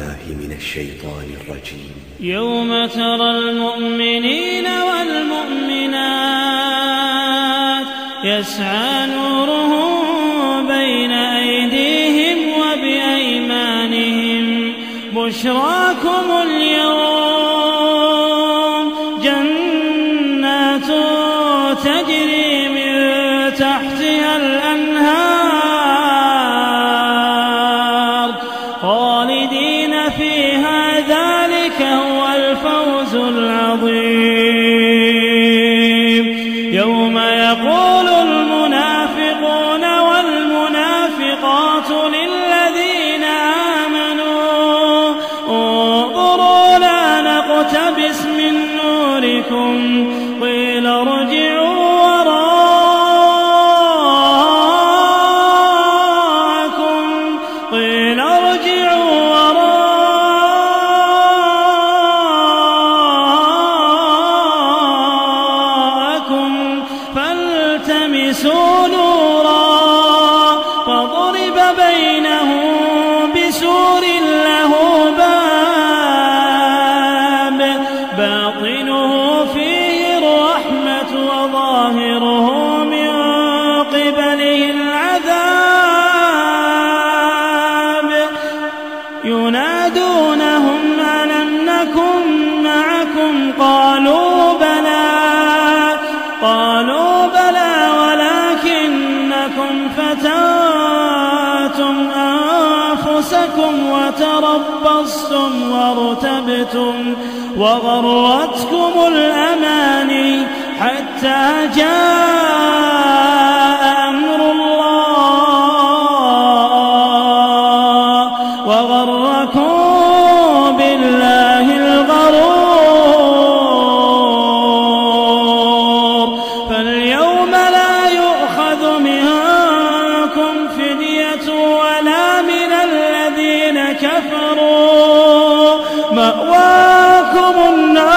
بالله من الشيطان الرجيم. يوم ترى المؤمنين والمؤمنات يسعى نورهم بين أيديهم وبأيمانهم بشراكم اليوم جنات تجري من تحتها الأنهار خالدين فيها ذلك هو الفوز العظيم. يوم يقول المنافقون والمنافقات للذين آمنوا انظروا لا نقتبس من نوركم قيل ارجعوا فالتمسوا نورا فضرب بينهم بسور له باب باطنه فيه الرحمة وظاهره من قبله العذاب ينادونهم ألم نكن معكم قالوا بلى ولكنكم فتنتم أنفسكم وتربصتم وارتبتم وغرتكم الأماني حتى جاء أمر الله وغركم بالله الغرور. فاليوم لا يؤخذ منكم فدية ولا من الذين كفروا مأواكم النار.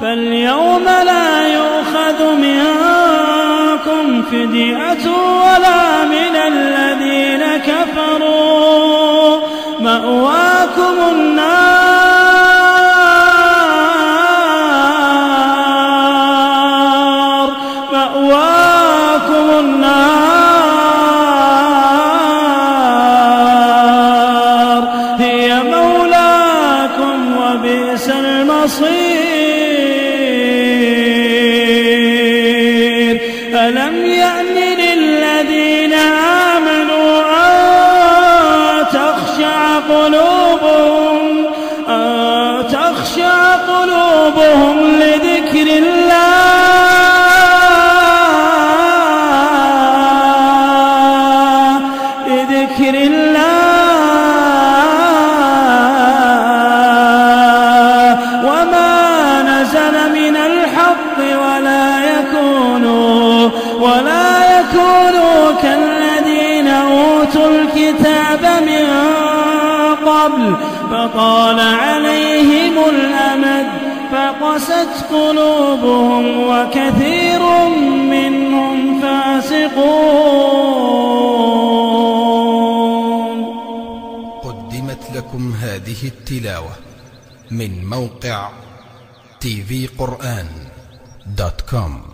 فاليوم لا يؤخذ منكم فدية ولا من الذين كفروا مأواكم النار هي مولاكم وبئس المصير. ألم يأن للذين آمنوا أن تخشع قلوبهم لذكر الله وما نزل من الحق ولا يكونوا كالذين أوتوا الكتاب من قبل فطال عليهم الأمد فقست قلوبهم وكثير منهم فاسقون. قدمت لكم هذه التلاوة من موقع tvquran.com.